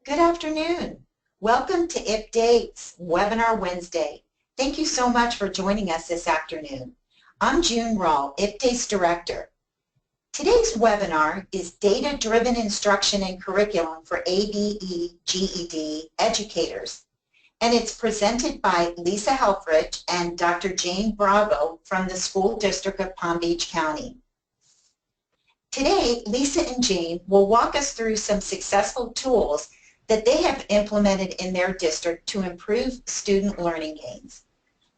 Good afternoon. Welcome to IPDATE's Webinar Wednesday. Thank you so much for joining us this afternoon. I'm June Rawl, IPDATE's Director. Today's webinar is Data-Driven Instruction and Curriculum for ABE GED Educators, and it's presented by Lisa Helfrich and Dr. Jane Bravo from the School District of Palm Beach County. Today, Lisa and Jane will walk us through some successful tools that they have implemented in their district to improve student learning gains.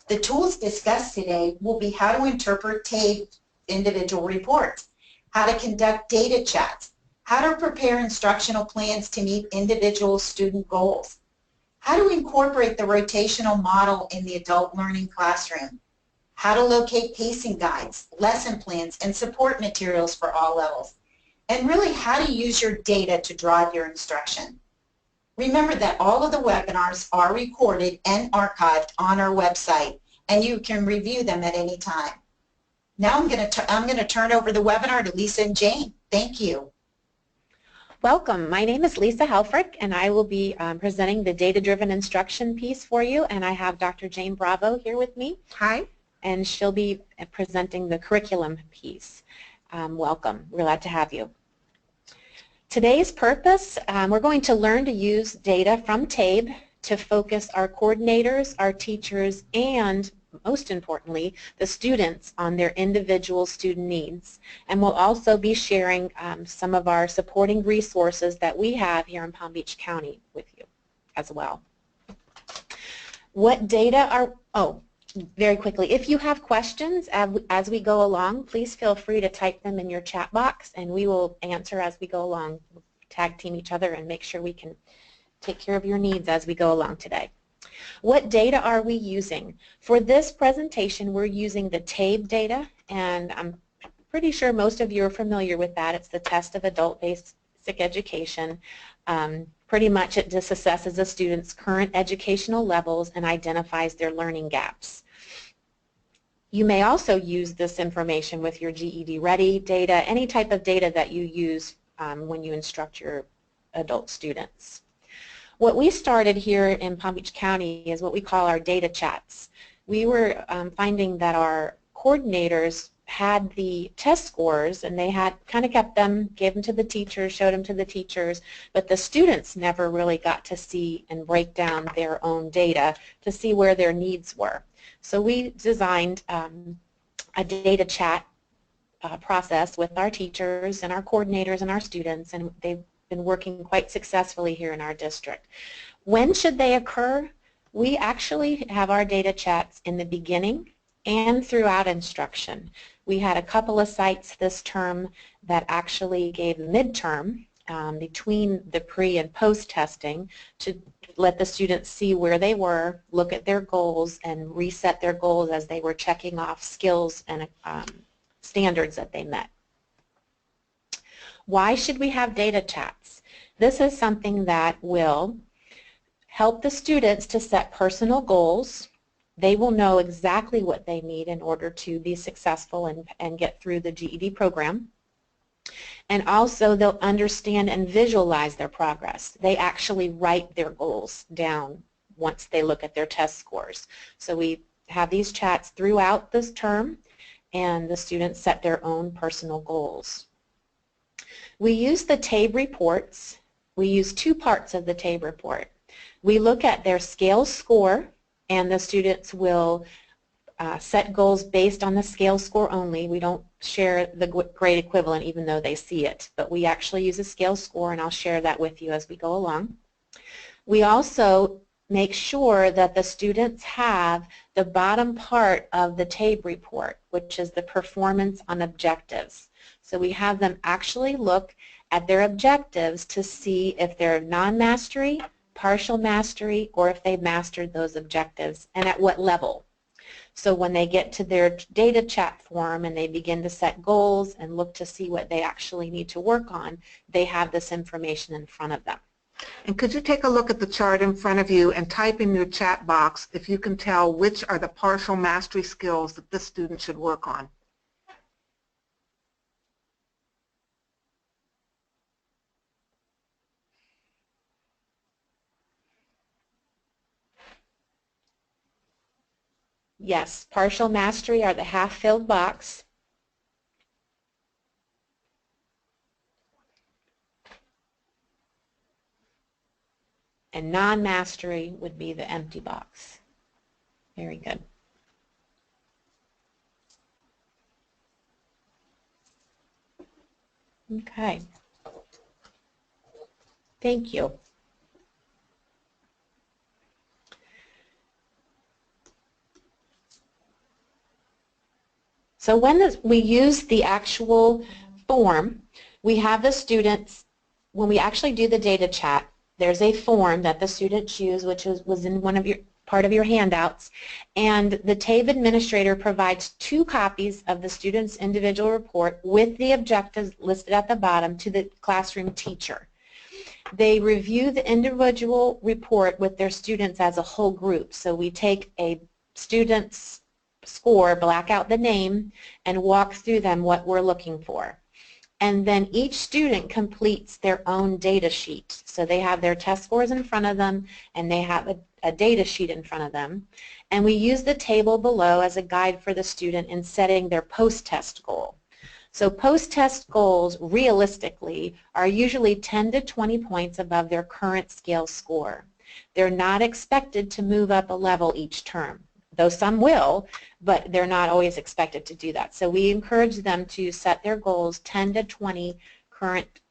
The tools discussed today will be how to interpret Tabe individual reports, how to conduct data chats, how to prepare instructional plans to meet individual student goals, how to incorporate the rotational model in the adult learning classroom, how to locate pacing guides, lesson plans, and support materials for all levels, and really how to use your data to drive your instruction. Remember that all of the webinars are recorded and archived on our website, and you can review them at any time. Now I'm going to turn over the webinar to Lisa and Jane. Thank you. Welcome. My name is Lisa Helfrich, and I will be presenting the data-driven instruction piece for you, and I have Dr. Jane Bravo here with me. Hi. And she'll be presenting the curriculum piece. Welcome. We're glad to have you. Today's purpose, we're going to learn to use data from Tabe to focus our coordinators, our teachers, and most importantly, the students on their individual student needs. And we'll also be sharing some of our supporting resources that we have here in Palm Beach County with you as well. What data are, very quickly, if you have questions as we go along, please feel free to type them in your chat box and we will answer as we go along. We'll tag team each other and make sure we can take care of your needs as we go along today. What data are we using? For this presentation, we're using the Tabe data, and I'm pretty sure most of you are familiar with that. It's the test of adult basic education. Pretty much it just assesses a student's current educational levels and identifies their learning gaps. You may also use this information with your GED Ready data, any type of data that you use when you instruct your adult students. What we started here in Palm Beach County is what we call our data chats. We were finding that our coordinators had the test scores and they had kind of kept them, gave them to the teachers, showed them to the teachers, but the students never really got to see and break down their own data to see where their needs were. So we designed a data chat process with our teachers and our coordinators and our students, and they've been working quite successfully here in our district. When should they occur? We actually have our data chats in the beginning and throughout instruction. We had a couple of sites this term that actually gave midterm between the pre and post testing to let the students see where they were, look at their goals, and reset their goals as they were checking off skills and standards that they met. Why should we have data chats? This is something that will help the students to set personal goals. They will know exactly what they need in order to be successful and get through the GED program. And also they'll understand and visualize their progress. They actually write their goals down once they look at their test scores. So we have these chats throughout this term and the students set their own personal goals. We use the Tabe Reports. We use two parts of the Tabe Report. We look at their scale score, and the students will set goals based on the scale score only. We don't share the grade equivalent even though they see it, but we actually use a scale score, and I'll share that with you as we go along. We also make sure that the students have the bottom part of the Tabe Report, which is the performance on objectives. So we have them actually look at their objectives to see if they're non-mastery, partial mastery, or if they've mastered those objectives and at what level. So when they get to their data chat form and they begin to set goals and look to see what they actually need to work on, they have this information in front of them. And could you take a look at the chart in front of you and type in your chat box if you can tell which are the partial mastery skills that this student should work on? Yes, partial mastery are the half-filled box. And non-mastery would be the empty box. Very good. Okay. Thank you. So when we use the actual form, we have the students, when we actually do the data chat, there's a form that the students use, which was in part of your handouts, and the Tabe administrator provides 2 copies of the student's individual report with the objectives listed at the bottom to the classroom teacher. They review the individual report with their students as a whole group. So we take a student's score, black out the name, and walk through them what we're looking for. And then each student completes their own data sheet. So they have their test scores in front of them, and they have a data sheet in front of them. And we use the table below as a guide for the student in setting their post-test goal. So post-test goals, realistically, are usually 10 to 20 points above their current scale score. They're not expected to move up a level each term, though some will, but they're not always expected to do that. So we encourage them to set their goals 10 to 20 current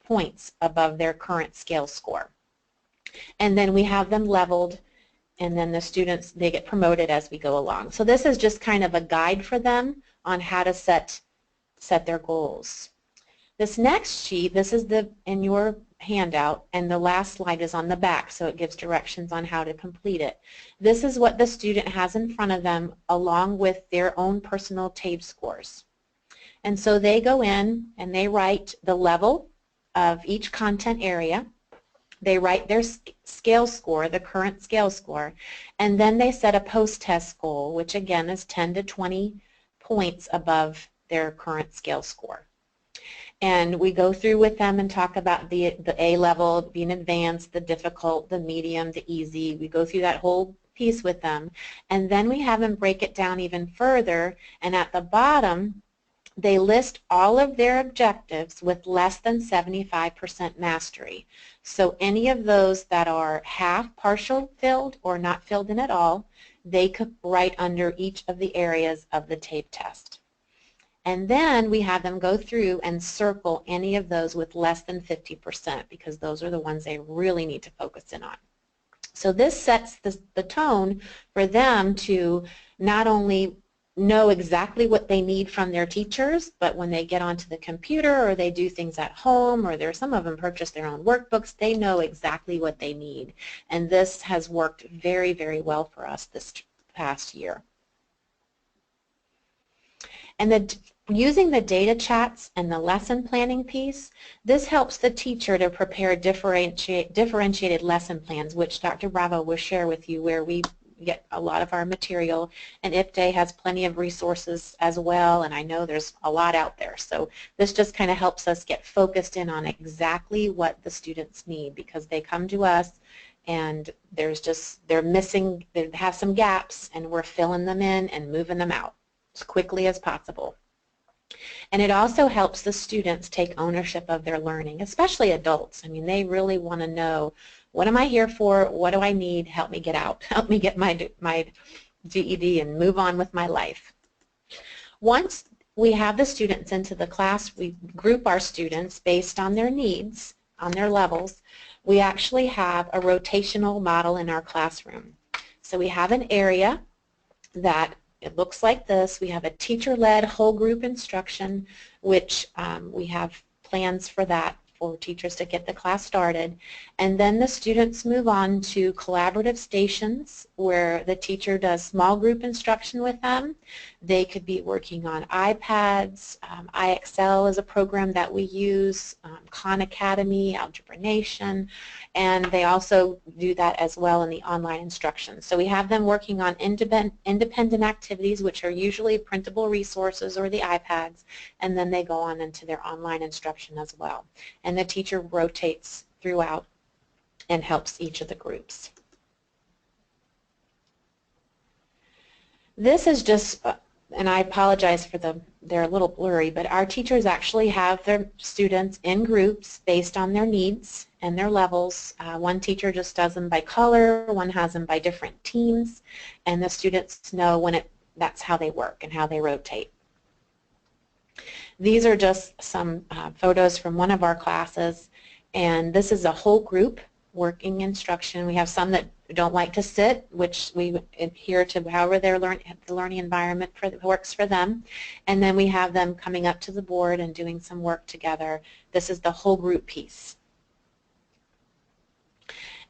points above their current scale score. And then we have them leveled, and then the students, they get promoted as we go along. So this is just kind of a guide for them on how to set their goals. This next sheet, this is in your handout, and the last slide is on the back, so it gives directions on how to complete it. This is what the student has in front of them along with their own personal Tabe scores. And so they go in and they write the level of each content area. They write their scale score, the current scale score, and then they set a post-test goal, which again is 10 to 20 points above their current scale score. And we go through with them and talk about the A level, being advanced, the difficult, the medium, the easy. We go through that whole piece with them. And then we have them break it down even further. And at the bottom, they list all of their objectives with less than 75% mastery. So any of those that are half, partial filled, or not filled in at all, they could write under each of the areas of the Tabe test. And then we have them go through and circle any of those with less than 50% because those are the ones they really need to focus in on. So this sets the tone for them to not only know exactly what they need from their teachers, but when they get onto the computer or they do things at home, or some of them purchase their own workbooks, they know exactly what they need. And this has worked very, very well for us this past year. And using the data chats and the lesson planning piece, this helps the teacher to prepare differentiated lesson plans, which Dr. Bravo will share with you, where we get a lot of our material, and IPDAY has plenty of resources as well, and I know there's a lot out there. So this just kind of helps us get focused in on exactly what the students need, because they come to us and they're missing, they have some gaps, and we're filling them in and moving them out as quickly as possible. And it also helps the students take ownership of their learning, especially adults. I mean, they really want to know, what am I here for? What do I need? Help me get out. Help me get my GED and move on with my life. Once we have the students into the class, we group our students based on their needs, on their levels. We actually have a rotational model in our classroom. So we have an area that it looks like this. We have a teacher-led whole group instruction, which we have plans for that for teachers to get the class started. And then the students move on to collaborative stations where the teacher does small group instruction with them. They could be working on iPads. IXL is a program that we use, Khan Academy, Algebra Nation, and they also do that as well in the online instruction. So we have them working on independent activities, which are usually printable resources or the iPads, and then they go on into their online instruction as well. And the teacher rotates throughout and helps each of the groups. This is just, and I apologize for they're a little blurry, but our teachers actually have their students in groups based on their needs and their levels. One teacher just does them by color, one has them by different teams, and the students know that's how they work and how they rotate. These are just some photos from one of our classes, and this is a whole group working instruction. We have some that don't like to sit, which we adhere to however the learning environment works for them, and then we have them coming up to the board and doing some work together. This is the whole group piece.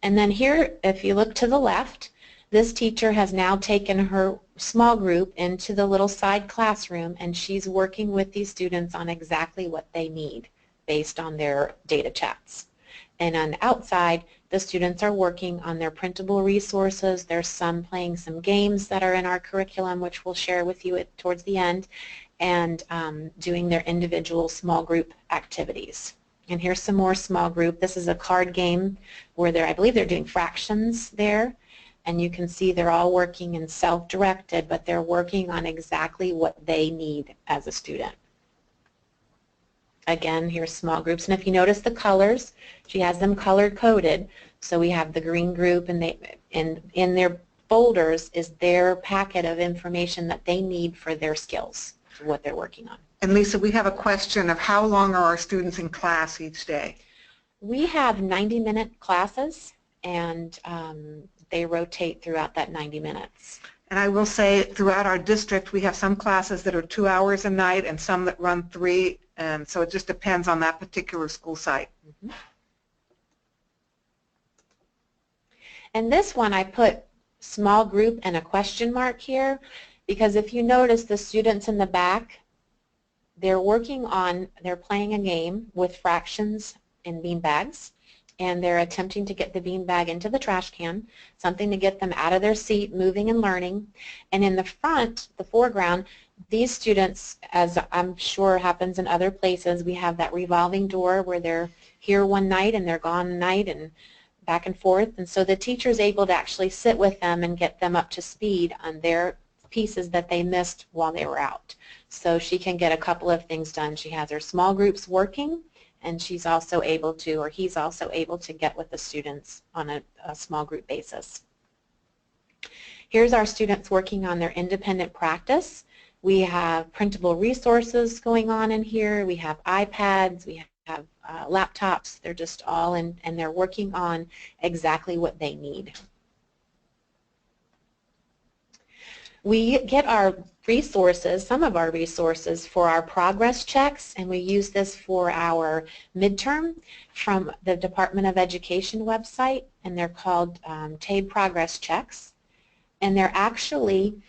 And then here, if you look to the left, this teacher has now taken her small group into the little side classroom, and she's working with these students on exactly what they need based on their data chats. And on the outside, the students are working on their printable resources. There's some playing some games that are in our curriculum, which we'll share with you towards the end, and doing their individual small group activities. And here's some more small group. This is a card game where I believe they're doing fractions there. And you can see they're all working in self-directed, but they're working on exactly what they need as a student. Again, here's small groups, and if you notice the colors, she has them color-coded. So we have the green group, and in their folders is their packet of information that they need for their skills, for what they're working on. And Lisa, we have a question of how long are our students in class each day? We have 90-minute classes, and they rotate throughout that 90 minutes. And I will say throughout our district we have some classes that are 2 hours a night and some that run 3, and so it just depends on that particular school site. Mm-hmm. And this one I put small group and a question mark here because if you notice the students in the back, they're playing a game with fractions and bean bags, and they're attempting to get the bean bag into the trash can, something to get them out of their seat, moving and learning. And in the front, the foreground, these students, as I'm sure happens in other places, we have that revolving door where they're here one night and they're gone a night and back and forth. And so the teacher is able to actually sit with them and get them up to speed on their pieces that they missed while they were out. So she can get a couple of things done. She has her small groups working, and she's also able to, or he's also able to get with the students on a small group basis. Here's our students working on their independent practice. We have printable resources going on in here. We have iPads. We have laptops. They're just all in, and they're working on exactly what they need. We get our resources, some of our resources for our progress checks, and we use this for our midterm from the Department of Education website, and they're called Tabe progress checks. And they're actually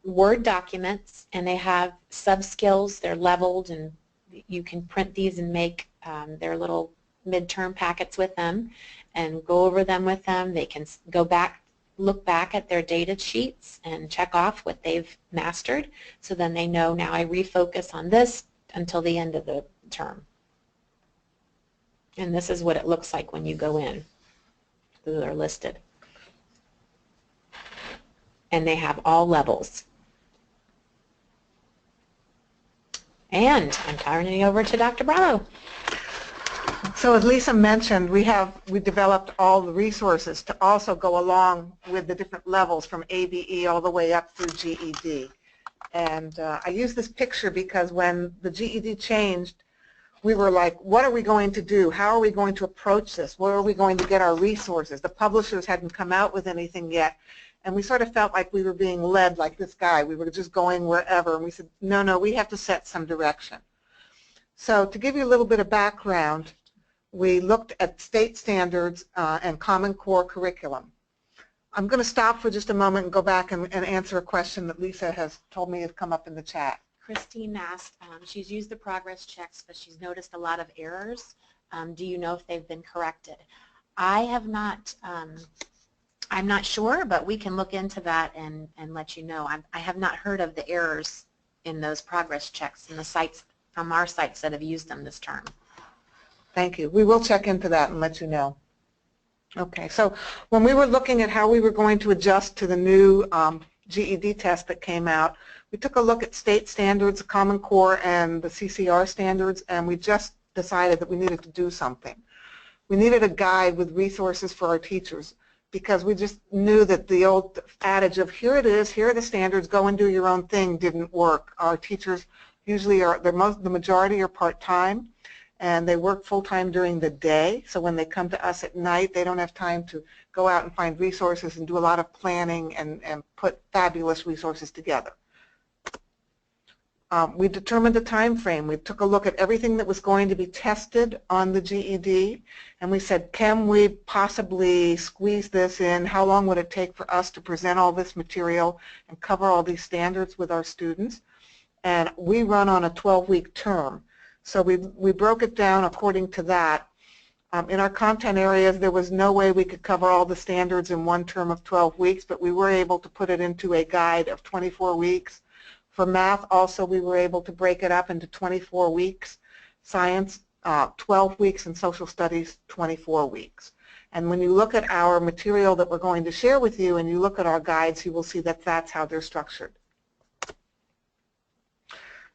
Word documents, and they have sub-skills. They're leveled, and you can print these and make their little midterm packets with them and go over them with them. They can look back at their data sheets and check off what they've mastered, so then they know, now I refocus on this until the end of the term. And this is what it looks like when you go in. They're listed. And they have all levels. And I'm turning it over to Dr. Bravo. So as Lisa mentioned, we developed all the resources to also go along with the different levels from ABE all the way up through GED. And I use this picture because when the GED changed, we were like, what are we going to do? How are we going to approach this? Where are we going to get our resources? The publishers hadn't come out with anything yet. And we sort of felt like we were being led like this guy. We were just going wherever. And we said, no, we have to set some direction. So to give you a little bit of background, we looked at state standards and Common Core curriculum. I'm going to stop for just a moment and go back and answer a question that Lisa has told me has come up in the chat. Christine asked, she's used the progress checks, but she's noticed a lot of errors. Do you know if they've been corrected? I have not, I'm not sure, but we can look into that and let you know. I have not heard of the errors in those progress checks in the sites, from our sites that have used them this term. Thank you. We will check into that and let you know. Okay, so when we were looking at how we were going to adjust to the new GED test that came out, we took a look at state standards, Common Core, and the CCR standards, and we just decided that we needed to do something. We needed a guide with resources for our teachers because we just knew that the old adage of here it is, here are the standards, go and do your own thing didn't work. Our teachers usually are, the majority are part-time, and they work full-time during the day, so when they come to us at night, they don't have time to go out and find resources and do a lot of planning and put fabulous resources together. We determined a time frame. We took a look at everything that was going to be tested on the GED, and we said, can we possibly squeeze this in? How long would it take for us to present all this material and cover all these standards with our students? And we run on a 12-week term. So we broke it down according to that. In our content areas, there was no way we could cover all the standards in one term of 12 weeks, but we were able to put it into a guide of 24 weeks. For math, also, we were able to break it up into 24 weeks, science, 12 weeks, and social studies, 24 weeks. And when you look at our material that we're going to share with you and you look at our guides, you will see that that's how they're structured.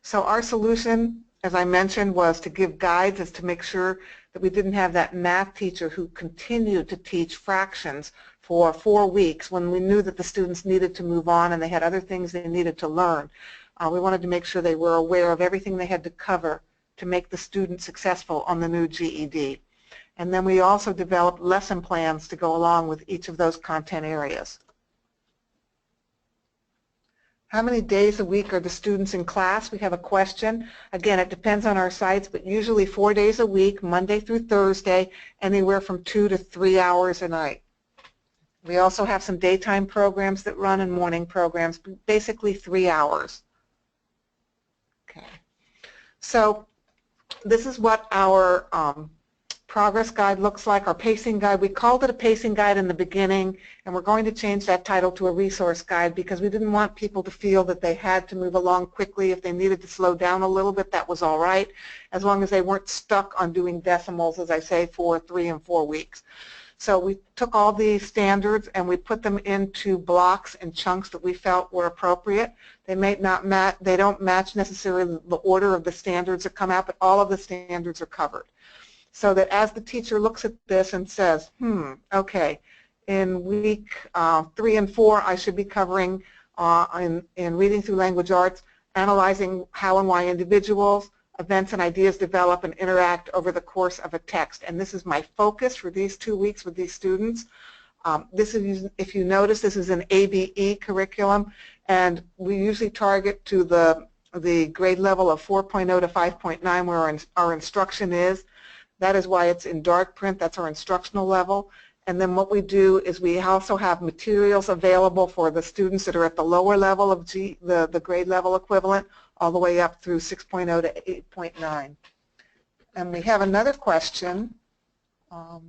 So our solution, as I mentioned, was to give guides as to make sure that we didn't have that math teacher who continued to teach fractions for 4 weeks when we knew that the students needed to move on and they had other things they needed to learn. We wanted to make sure they were aware of everything they had to cover to make the student successful on the new GED. And then we also developed lesson plans to go along with each of those content areas. How many days a week are the students in class? We have a question. Again, it depends on our sites, but usually 4 days a week, Monday through Thursday, anywhere from 2 to 3 hours a night. We also have some daytime programs that run and morning programs, basically 3 hours. Okay. So this is what our progress guide looks like, our pacing guide. We called it a pacing guide in the beginning, and we're going to change that title to a resource guide because we didn't want people to feel that they had to move along quickly. If they needed to slow down a little bit, that was all right, as long as they weren't stuck on doing decimals, as I say, for 3 and 4 weeks. So we took all these standards and we put them into blocks and chunks that we felt were appropriate. They may not match, they don't match necessarily the order of the standards that come out, but all of the standards are covered. So that as the teacher looks at this and says, okay, in week 3 and 4 I should be covering in reading through language arts, analyzing how and why individuals, events and ideas develop and interact over the course of a text. And this is my focus for these 2 weeks with these students. This is, if you notice, this is an ABE curriculum, and we usually target to the grade level of 4.0 to 5.9 where our instruction is. That is why it's in dark print. That's our instructional level. And then what we do is we also have materials available for the students that are at the lower level of the grade level equivalent, all the way up through 6.0 to 8.9. And we have another question. Are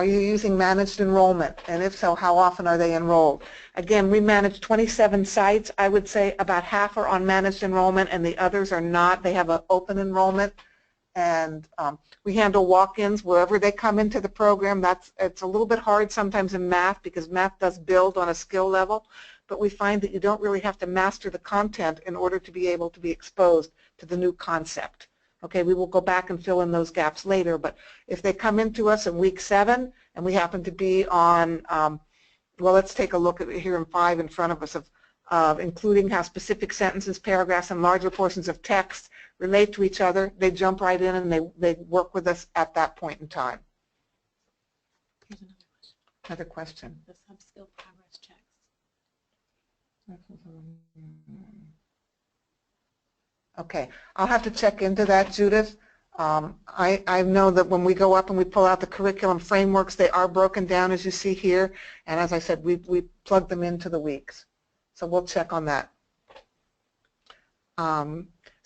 you using managed enrollment? And if so, how often are they enrolled? Again, we manage 27 sites. I would say about half are on managed enrollment and the others are not. They have an open enrollment. And we handle walk-ins wherever they come into the program. It's a little bit hard sometimes in math because math does build on a skill level, but we find that you don't really have to master the content in order to be able to be exposed to the new concept. Okay, we will go back and fill in those gaps later, but if they come into us in week 7 and we happen to be on, well, let's take a look at here in 5 in front of us of including how specific sentences, paragraphs, and larger portions of text relate to each other, they jump right in and they work with us at that point in time. Here's another question. The sub-skill progress checks. Okay, I'll have to check into that, Judith. I know that when we go up and we pull out the curriculum frameworks, they are broken down as you see here, and as I said, we plug them into the weeks. So we'll check on that.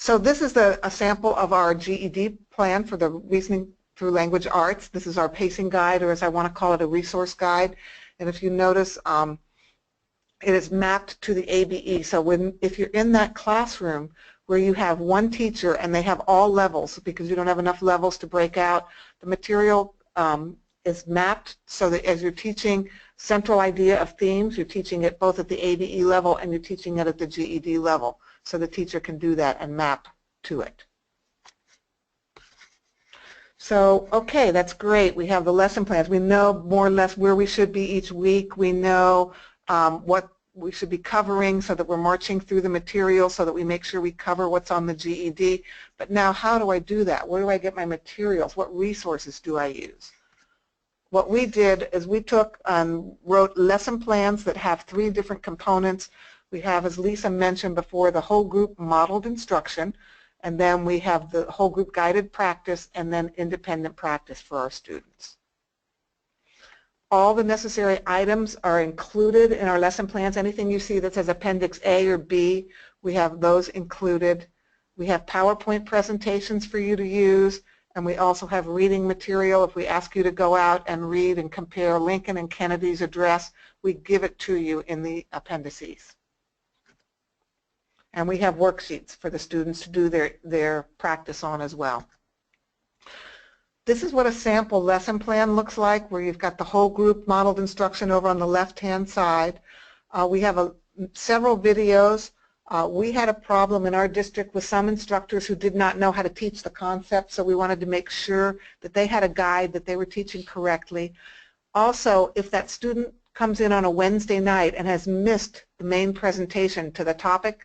So this is a sample of our GED plan for the reasoning through language arts. This is our pacing guide, or as I want to call it, a resource guide. And if you notice, it is mapped to the ABE. So if you're in that classroom where you have one teacher and they have all levels, because you don't have enough levels to break out, the material is mapped so that as you're teaching central idea of themes. You're teaching it both at the ABE level and you're teaching it at the GED level, so the teacher can do that and map to it. So, okay, that's great. We have the lesson plans. We know more or less where we should be each week. We know what we should be covering so that we're marching through the material so that we make sure we cover what's on the GED. But now, how do I do that? Where do I get my materials? What resources do I use? What we did is we took wrote lesson plans that have 3 different components. We have, as Lisa mentioned before, the whole group modeled instruction, and then we have the whole group guided practice, and then independent practice for our students. All the necessary items are included in our lesson plans. Anything you see that says Appendix A or B, we have those included. We have PowerPoint presentations for you to use, and we also have reading material. If we ask you to go out and read and compare Lincoln and Kennedy's address, we give it to you in the appendices. And we have worksheets for the students to do their practice on as well. This is what a sample lesson plan looks like, where you've got the whole group modeled instruction over on the left-hand side. We have several videos. We had a problem in our district with some instructors who did not know how to teach the concept, so we wanted to make sure that they had a guide that they were teaching correctly. Also, if that student comes in on a Wednesday night and has missed the main presentation to the topic,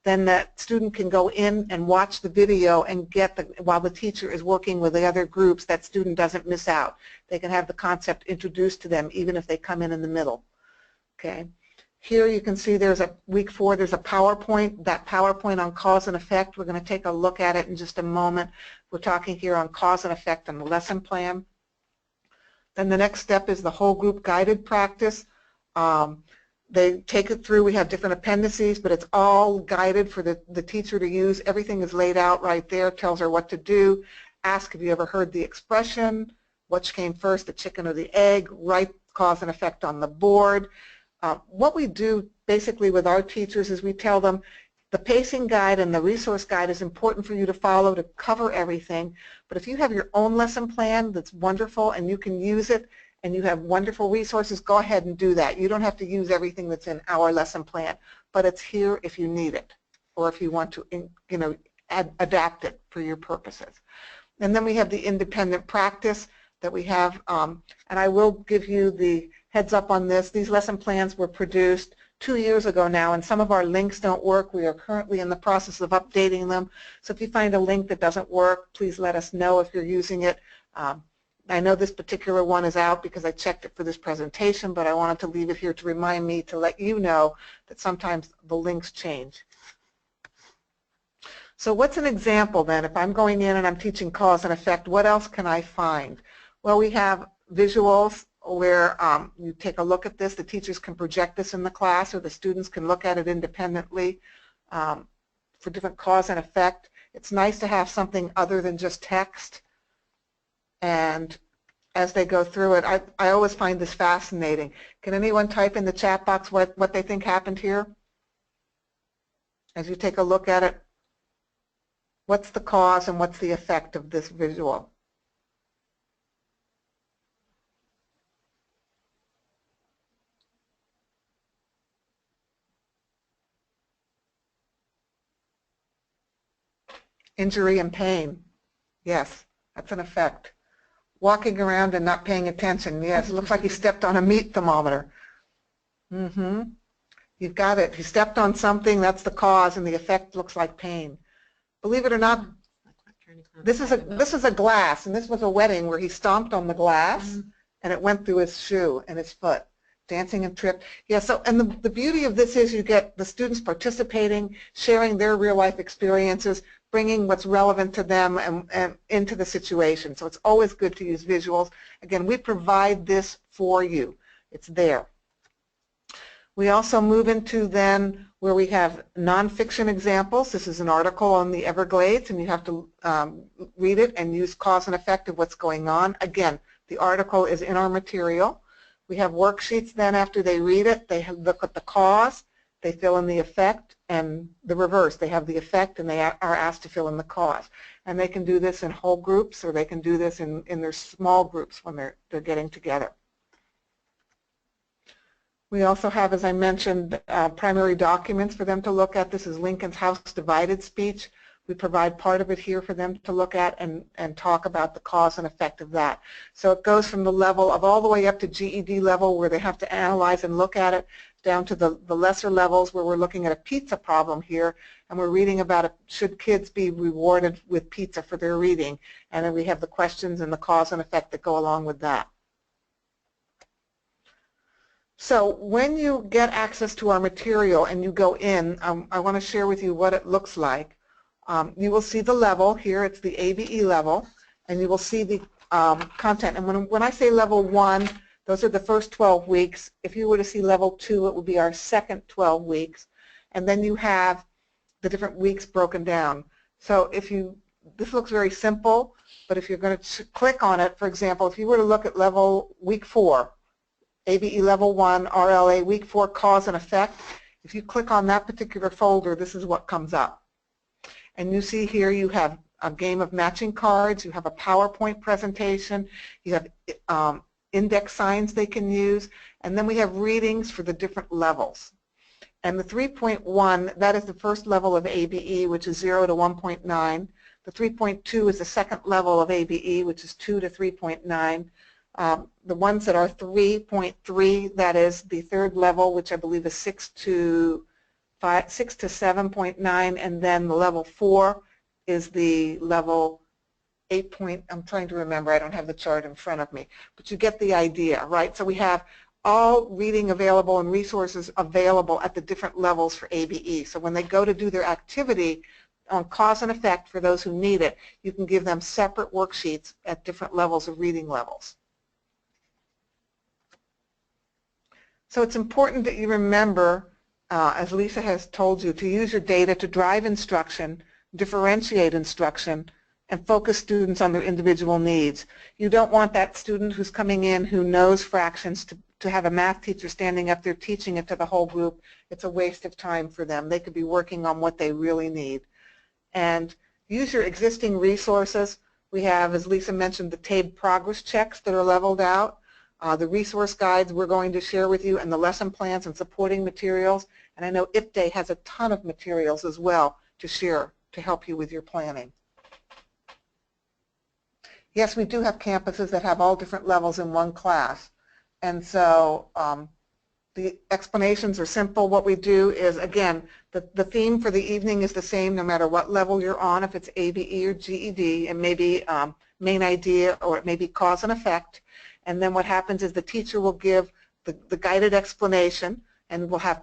then that student can go in and watch the video and while the teacher is working with the other groups, that student doesn't miss out. They can have the concept introduced to them even if they come in the middle. Okay. Here you can see there's week 4, there's a PowerPoint. That PowerPoint on cause and effect, we're going to take a look at it in just a moment. We're talking here on cause and effect on the lesson plan. Then the next step is the whole group guided practice. They take it through. We have different appendices, but it's all guided for the teacher to use. Everything is laid out right there, tells her what to do. Ask, have you ever heard the expression, which came first, the chicken or the egg? Write cause and effect on the board. What we do basically with our teachers is we tell them the pacing guide and the resource guide is important for you to follow to cover everything, but if you have your own lesson plan that's wonderful and you can use it, and you have wonderful resources, go ahead and do that. You don't have to use everything that's in our lesson plan, but it's here if you need it or if you want to, adapt it for your purposes. And then we have the independent practice that we have, and I will give you the heads up on this. These lesson plans were produced 2 years ago now, and some of our links don't work. We are currently in the process of updating them. So if you find a link that doesn't work, please let us know if you're using it. I know this particular one is out because I checked it for this presentation, but I wanted to leave it here to remind me to let you know that sometimes the links change. So what's an example then? If I'm going in and I'm teaching cause and effect, what else can I find? Well, we have visuals where you take a look at this. The teachers can project this in the class or the students can look at it independently for different cause and effect. It's nice to have something other than just text. And as they go through it, I always find this fascinating. Can anyone type in the chat box what they think happened here? As you take a look at it, what's the cause and what's the effect of this visual? Injury and pain. Yes, that's an effect. Walking around and not paying attention. Yes, it looks like he stepped on a meat thermometer. You've got it. He stepped on something, that's the cause, and the effect looks like pain. Believe it or not, this is a glass, and this was a wedding where he stomped on the glass, and it went through his shoe and his foot. Dancing and tripped. Yeah, so, and the beauty of this is you get the students participating, sharing their real-life experiences, bringing what's relevant to them and into the situation. So it's always good to use visuals. Again, we provide this for you. It's there. We also move into then where we have nonfiction examples. This is an article on the Everglades, and you have to read it and use cause and effect of what's going on. Again, the article is in our material. We have worksheets then after they read it. They look at the cause, they fill in the effect, and the reverse. They have the effect and they are asked to fill in the cause. And they can do this in whole groups or they can do this in their small groups when they're getting together. We also have, as I mentioned, primary documents for them to look at. This is Lincoln's House Divided speech. We provide part of it here for them to look at and talk about the cause and effect of that. So it goes from the level of all the way up to GED level where they have to analyze and look at it, down to the lesser levels where we're looking at a pizza problem here, and we're reading about should kids be rewarded with pizza for their reading, and then we have the questions and the cause and effect that go along with that. So when you get access to our material and you go in, I want to share with you what it looks like. You will see the level here. It's the ABE level, and you will see the content. And when I say level 1, those are the first 12 weeks. If you were to see level 2, it would be our second 12 weeks. And then you have the different weeks broken down. So this looks very simple, but if you're going to click on it, for example, if you were to look at level week 4, ABE level 1, RLA week 4, cause and effect, if you click on that particular folder, this is what comes up. And you see here you have a game of matching cards, you have a PowerPoint presentation, you have index signs they can use, and then we have readings for the different levels. And the 3.1, that is the first level of ABE, which is 0 to 1.9. The 3.2 is the second level of ABE, which is 2 to 3.9. The ones that are 3.3, that is the third level, which I believe is 6 to 7.9, and then the level 4 is the level 8. I'm trying to remember, I don't have the chart in front of me, but you get the idea, right? So we have all reading available and resources available at the different levels for ABE. So when they go to do their activity on cause and effect for those who need it, you can give them separate worksheets at different levels of reading levels. So it's important that you remember, as Lisa has told you, to use your data to drive instruction, differentiate instruction, and focus students on their individual needs. You don't want that student who's coming in who knows fractions to have a math teacher standing up there teaching it to the whole group. It's a waste of time for them. They could be working on what they really need. And use your existing resources. We have, as Lisa mentioned, the Tabe progress checks that are leveled out. The resource guides we're going to share with you, and the lesson plans and supporting materials. And I know IPDAY has a ton of materials as well to share to help you with your planning. Yes, we do have campuses that have all different levels in one class. And so the explanations are simple. What we do is, again, the theme for the evening is the same no matter what level you're on, if it's ABE or GED. It may be main idea or it may be cause and effect. And then what happens is the teacher will give the guided explanation, and we'll have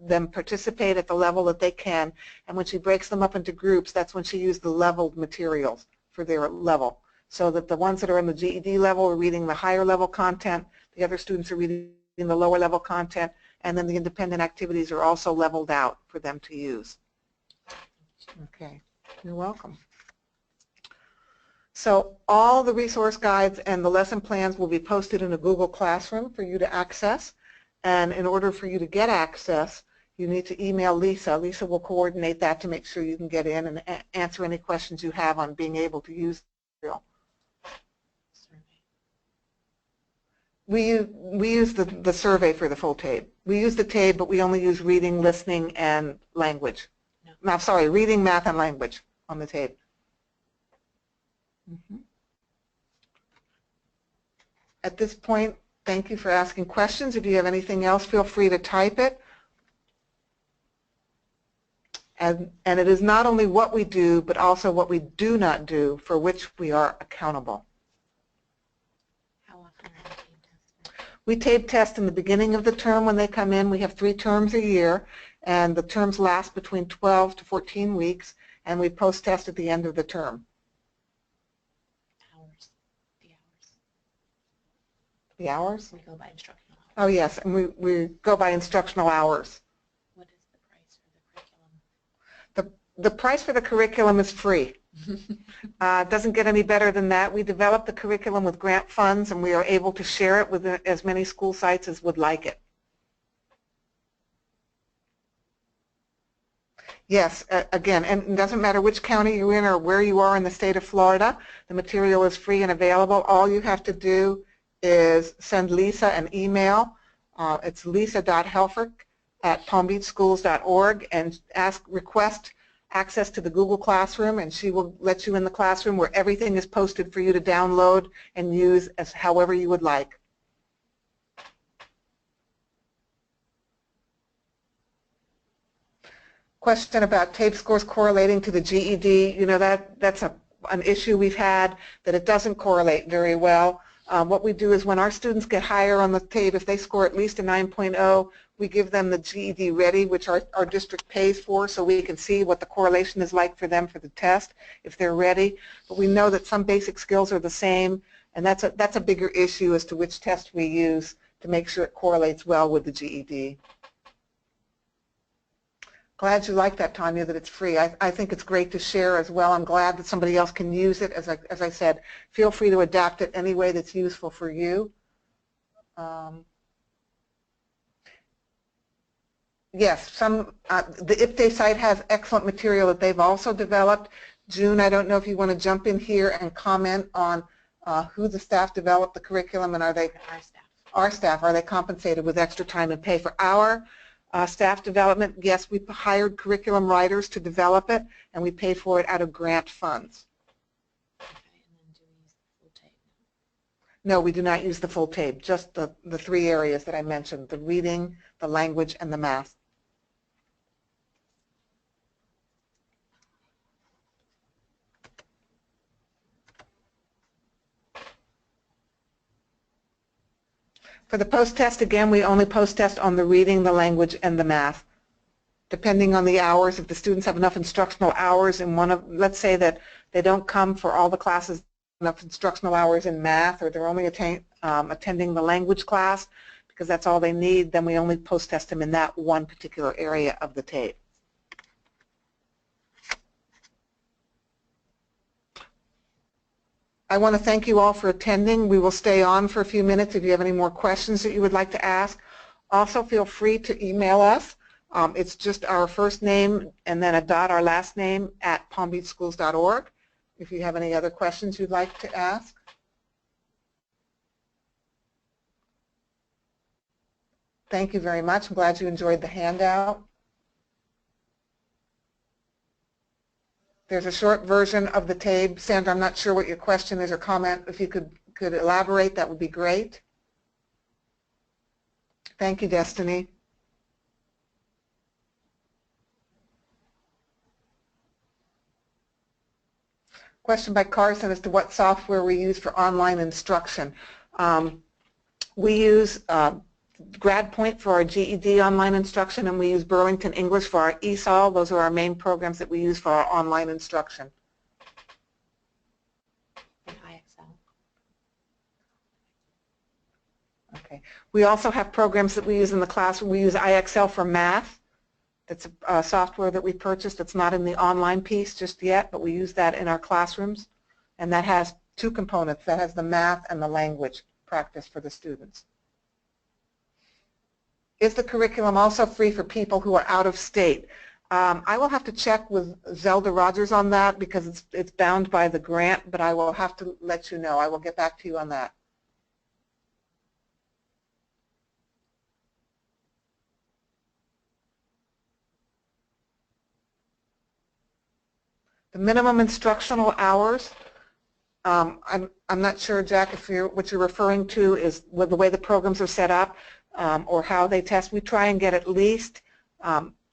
them participate at the level that they can. And when she breaks them up into groups, that's when she used the leveled materials for their level. So that the ones that are in the GED level are reading the higher level content, the other students are reading the lower level content, and then the independent activities are also leveled out for them to use. Okay, you're welcome. So all the resource guides and the lesson plans will be posted in a Google Classroom for you to access. And in order for you to get access, you need to email Lisa. Lisa will coordinate that to make sure you can get in and answer any questions you have on being able to use the material. We use the survey for the full Tabe. We use the Tabe, but we only use reading, listening, and language. No, sorry, reading, math, and language on the Tabe. At this point, thank you for asking questions. If you have anything else, feel free to type it. And it is not only what we do, but also what we do not do, for which we are accountable. How often are you tape tested? We tape test in the beginning of the term when they come in. We have 3 terms a year, and the terms last between 12 to 14 weeks, and we post-test at the end of the term. The hours? We go by instructional hours. Oh, yes, and we go by instructional hours. What is the price for the curriculum? The price for the curriculum is free. It doesn't get any better than that. We develop the curriculum with grant funds, and we are able to share it with as many school sites as would like it. Yes, again, and it doesn't matter which county you're in or where you are in the state of Florida, the material is free and available. All you have to do is send Lisa an email It's lisa.helfrich@palmbeachschools.org, and request access to the Google Classroom, and she will let you in the classroom where everything is posted for you to download and use as however you would like. Question about Tabe scores correlating to the GED. You know, that's an issue we've had, that it doesn't correlate very well. What we do is when our students get higher on the Tabe, if they score at least a 9.0, we give them the GED Ready, which our district pays for, so we can see what the correlation is like for them for the test if they're ready. But we know that some basic skills are the same, and that's a bigger issue as to which test we use to make sure it correlates well with the GED. Glad you like that, Tanya, that it's free. I think it's great to share as well. I'm glad that somebody else can use it. As I said, feel free to adapt it any way that's useful for you. Yes, the IPDAY site has excellent material that they've also developed. June, I don't know if you want to jump in here and comment on who the staff developed the curriculum, and are they our staff, are they compensated with extra time and pay for our staff development? Yes, we hired curriculum writers to develop it, and we pay for it out of grant funds. No, we do not use the full Tabe, just the 3 areas that I mentioned, the reading, the language, and the math. For the post-test, again, we only post-test on the reading, the language, and the math. Depending on the hours, if the students have enough instructional hours in let's say that they don't come for all the classes, enough instructional hours in math, or they're only attending the language class because that's all they need, then we only post-test them in that one particular area of the Tabe. I want to thank you all for attending. We will stay on for a few minutes if you have any more questions that you would like to ask. Also, feel free to email us. It's just our first name and then a dot, our last name, at palmbeachschools.org if you have any other questions you'd like to ask. Thank you very much. I'm glad you enjoyed the handout. There's a short version of the Tabe. Sandra, I'm not sure what your question is or comment. If you could elaborate, that would be great. Thank you, Destiny. Question by Carson as to what software we use for online instruction. We use GradPoint for our GED online instruction, and we use Burlington English for our ESOL. Those are our main programs that we use for our online instruction. And IXL. Okay. We also have programs that we use in the classroom. We use IXL for math. That's a software that we purchased. It's not in the online piece just yet, but we use that in our classrooms. And that has 2 components. That has the math and the language practice for the students. Is the curriculum also free for people who are out of state? I will have to check with Zelda Rogers on that because it's bound by the grant, but I will have to let you know. I will get back to you on that. The minimum instructional hours, I'm not sure, Jack, if what you're referring to is the way the programs are set up. Or how they test. We try and get at least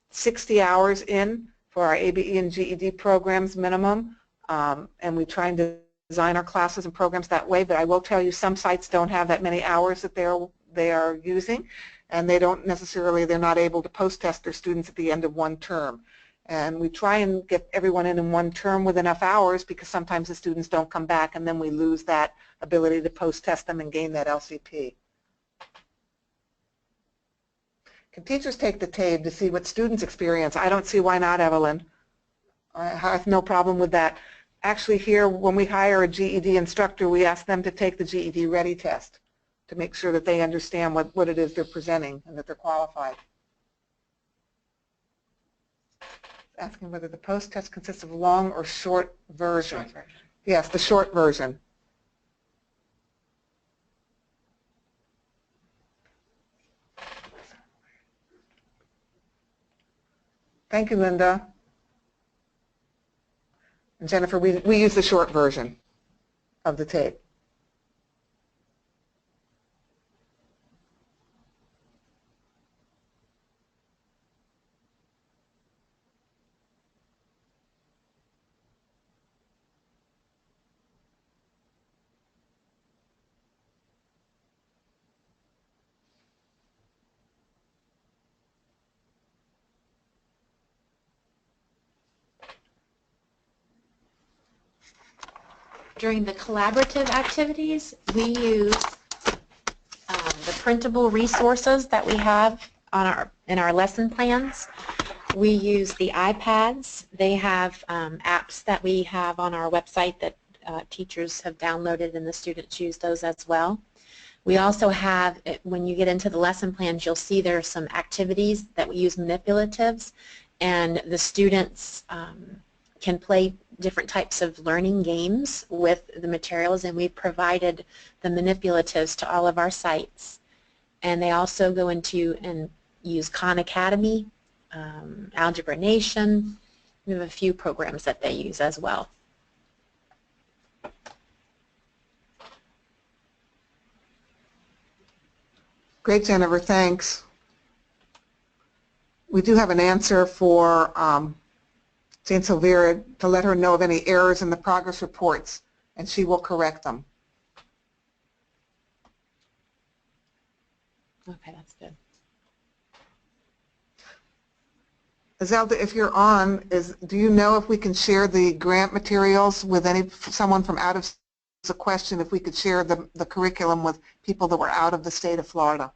60 hours in for our ABE and GED programs minimum, and we try and design our classes and programs that way, but I will tell you some sites don't have that many hours that they are using, and they're not able to post-test their students at the end of one term. And we try and get everyone in one term with enough hours because sometimes the students don't come back, and then we lose that ability to post-test them and gain that LCP. Can teachers take the Tabe to see what students experience? I don't see why not, Evelyn. I have no problem with that. Actually here, when we hire a GED instructor, we ask them to take the GED Ready test to make sure that they understand what it is they're presenting and that they're qualified. Asking whether the post-test consists of long or short version. Short version. Yes, the short version. Thank you, Linda. And Jennifer, we use the short version of the tape. During the collaborative activities, we use the printable resources that we have on in our lesson plans. We use the iPads. They have apps that we have on our website that teachers have downloaded, and the students use those as well. We also have, when you get into the lesson plans, you'll see there are some activities that we use manipulatives, and the students can play different types of learning games with the materials, and we've provided the manipulatives to all of our sites. And they also go into and use Khan Academy, Algebra Nation. We have a few programs that they use as well. Great, Jennifer, thanks. We do have an answer for Jane Silvera to let her know of any errors in the progress reports, and she will correct them. Okay, that's good. Zelda, if you're on, do you know if we can share the grant materials with someone from out of the question, if we could share the curriculum with people that were out of the state of Florida?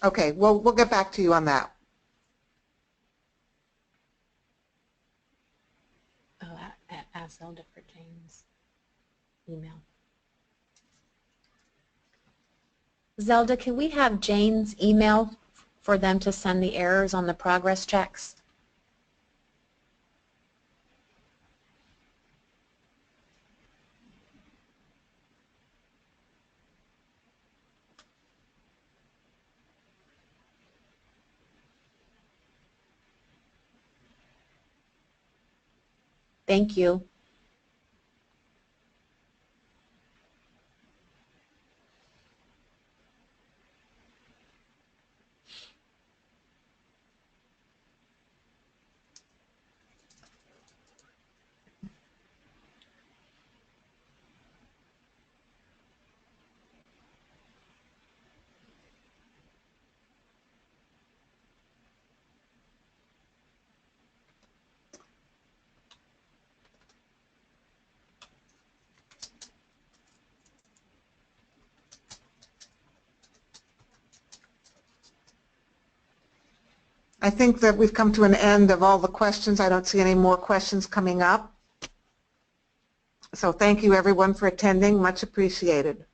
Okay, well, we'll get back to you on that. Oh, ask Zelda for Jane's email. Zelda, can we have Jane's email for them to send the errors on the progress checks? Thank you. I think that we've come to an end of all the questions. I don't see any more questions coming up. So thank you, everyone, for attending. Much appreciated.